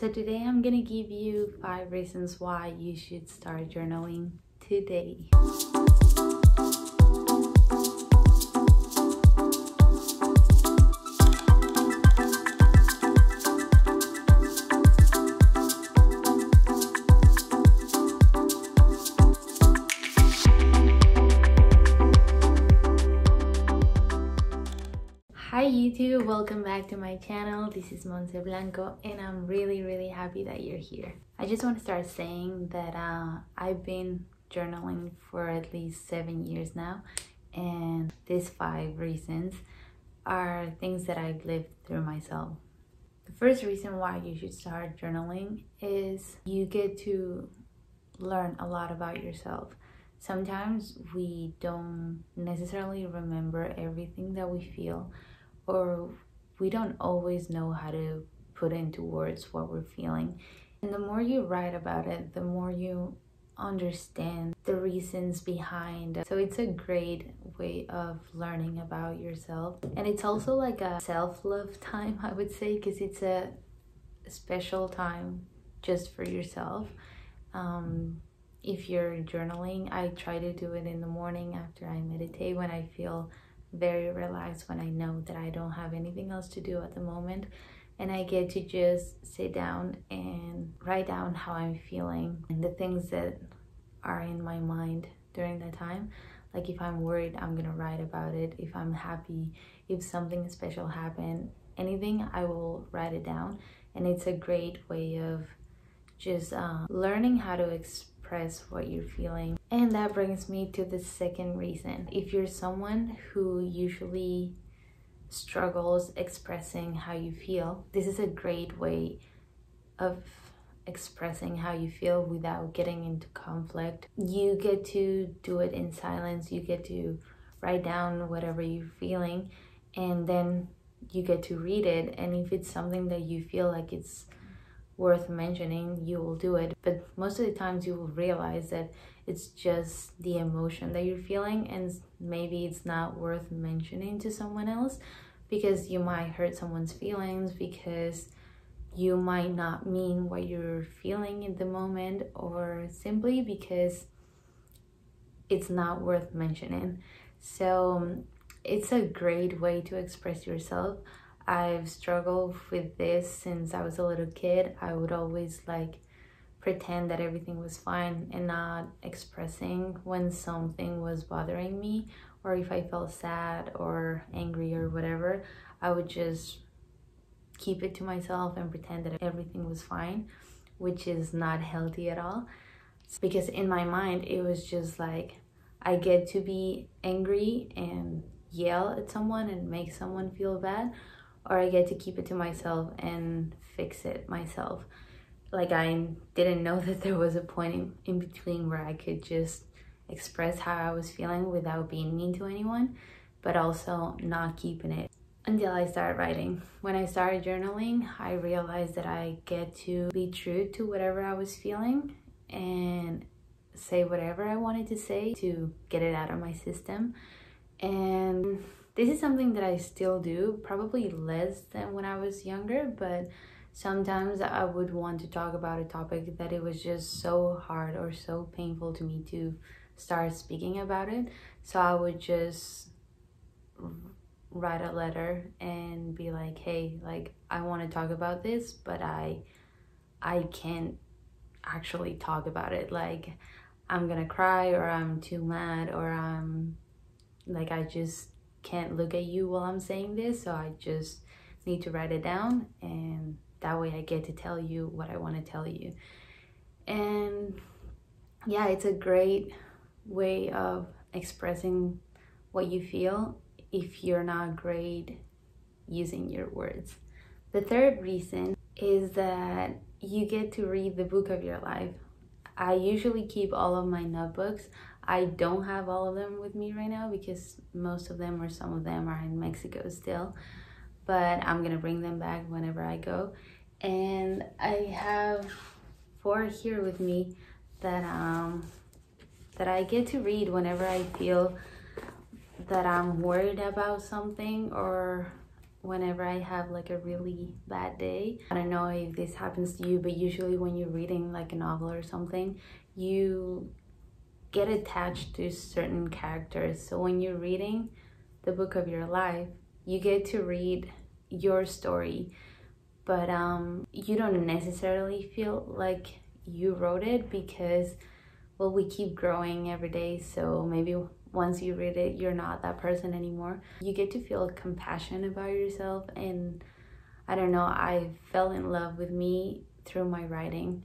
So today I'm gonna give you 5 reasons why you should start journaling today. Hi YouTube, welcome back to my channel. This is Monse Blanco and I'm really happy that you're here. I just want to start saying that I've been journaling for at least 7 years now, and these 5 reasons are things that I've lived through myself. The first reason why you should start journaling is you get to learn a lot about yourself. Sometimes we don't necessarily remember everything that we feel, or we don't always know how to put into words what we're feeling. And the more you write about it, the more you understand the reasons behind it. So it's a great way of learning about yourself. And it's also like a self-love time, I would say, because it's a special time just for yourself. If you're journaling, I try to do it in the morning after I meditate, when I feel very relaxed, when I know that I don't have anything else to do at the moment, and I get to just sit down and write down how I'm feeling and the things that are in my mind during that time. Like if I'm worried, I'm gonna write about it. If I'm happy, if something special happened, anything, I will write it down. And it's a great way of just learning how to express what you're feeling. And that brings me to the second reason. If you're someone who usually struggles expressing how you feel, this is a great way of expressing how you feel without getting into conflict. You get to do it in silence. You get to write down whatever you're feeling, and then you get to read it. And if it's something that you feel like it's worth mentioning, you will do it. But most of the times you will realize that it's just the emotion that you're feeling, and maybe it's not worth mentioning to someone else because you might hurt someone's feelings, because you might not mean what you're feeling in the moment, or simply because it's not worth mentioning. So it's a great way to express yourself. I've struggled with this since I was a little kid. I would always pretend that everything was fine and not expressing when something was bothering me, or if I felt sad or angry or whatever, I would just keep it to myself and pretend that everything was fine, which is not healthy at all. Because in my mind, it was just like, I get to be angry and yell at someone and make someone feel bad, or I get to keep it to myself and fix it myself. Like, I didn't know that there was a point in between where I could just express how I was feeling without being mean to anyone, but also not keeping it, until I started writing. When I started journaling, I realized that I get to be true to whatever I was feeling and say whatever I wanted to say to get it out of my system. And this is something that I still do, probably less than when I was younger, but sometimes I would want to talk about a topic that it was just so hard or so painful to me to start speaking about it. So I would just write a letter and be like, hey, I want to talk about this, but I can't actually talk about it. Like, I'm gonna cry, or I'm too mad, or I just can't look at you while I'm saying this, so I just need to write it down, and that way I get to tell you what I want to tell you. And yeah, it's a great way of expressing what you feel if you're not great using your words. The third reason is that you get to read the book of your life. I usually keep all of my notebooks. I don't have all of them with me right now because most of them, or some of them, are in Mexico still, but I'm gonna bring them back whenever I go. And I have 4 here with me that I get to read whenever I feel that I'm worried about something, or whenever I have like a really bad day. I don't know if this happens to you, but usually when you're reading like a novel or something, you get attached to certain characters. So when you're reading the book of your life, you get to read your story, but you don't necessarily feel like you wrote it because, well, we keep growing every day. So maybe once you read it, you're not that person anymore. You get to feel compassion about yourself, and I don't know, I fell in love with me through my writing.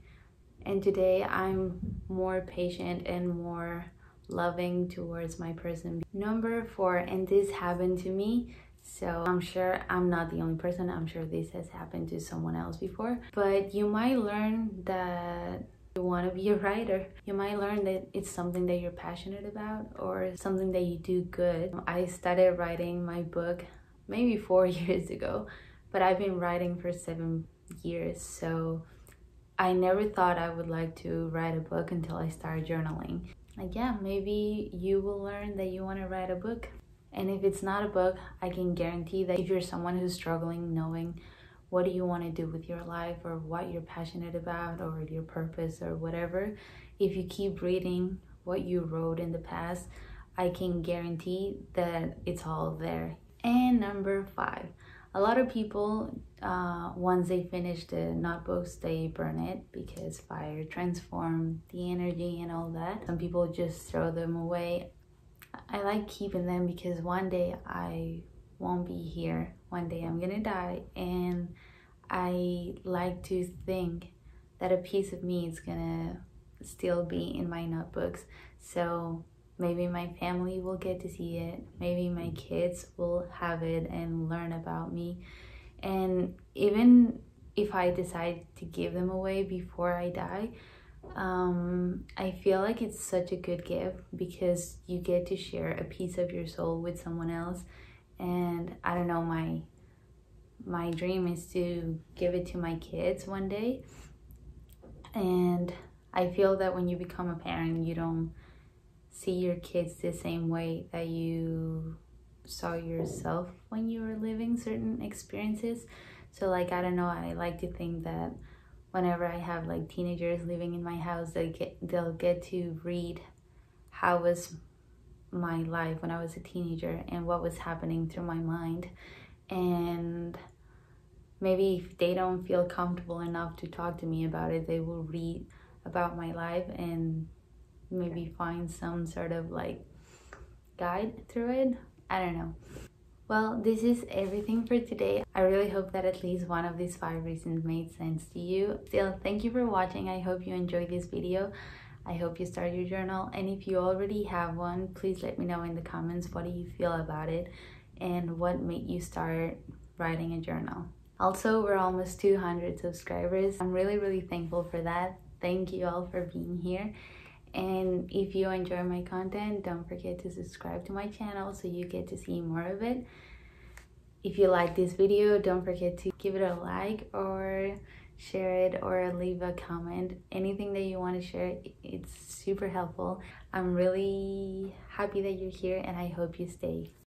And today I'm more patient and more loving towards my person. Number 4, and this happened to me, so I'm sure I'm not the only person. I'm sure this has happened to someone else before, but you might learn that you want to be a writer. You might learn that it's something that you're passionate about or something that you do good. I started writing my book maybe 4 years ago, but I've been writing for 7 years, so I never thought I would like to write a book until I started journaling. Like, yeah, maybe you will learn that you want to write a book. And if it's not a book, I can guarantee that if you're someone who's struggling knowing what do you want to do with your life or what you're passionate about or your purpose or whatever, if you keep reading what you wrote in the past, I can guarantee that it's all there. And number 5, a lot of people, once they finish the notebooks, they burn it because fire transforms the energy and all that. Some people just throw them away. I like keeping them because one day I won't be here. One day I'm gonna die, and I like to think that a piece of me is gonna still be in my notebooks. So maybe my family will get to see it. Maybe my kids will have it and learn about me. And even if I decide to give them away before I die, I feel like it's such a good gift because you get to share a piece of your soul with someone else. And I don't know, my dream is to give it to my kids one day. And I feel that when you become a parent, you don't see your kids the same way that you saw yourself when you were living certain experiences. So like, I don't know, I like to think that whenever I have like teenagers living in my house, they'll get to read how was my life when I was a teenager and what was happening through my mind. And maybe if they don't feel comfortable enough to talk to me about it, they will read about my life and maybe find some sort of like guide through it. I don't know. Well, this is everything for today. I really hope that at least one of these 5 reasons made sense to you. Still, thank you for watching. I hope you enjoyed this video. I hope you start your journal, and if you already have one, please let me know in the comments what do you feel about it and what made you start writing a journal. Also, we're almost 200 subscribers. I'm really thankful for that. Thank you all for being here. And if you enjoy my content, don't forget to subscribe to my channel so you get to see more of it. If you like this video, don't forget to give it a like or share it or leave a comment. Anything that you want to share, it's super helpful. I'm really happy that you're here and I hope you stay.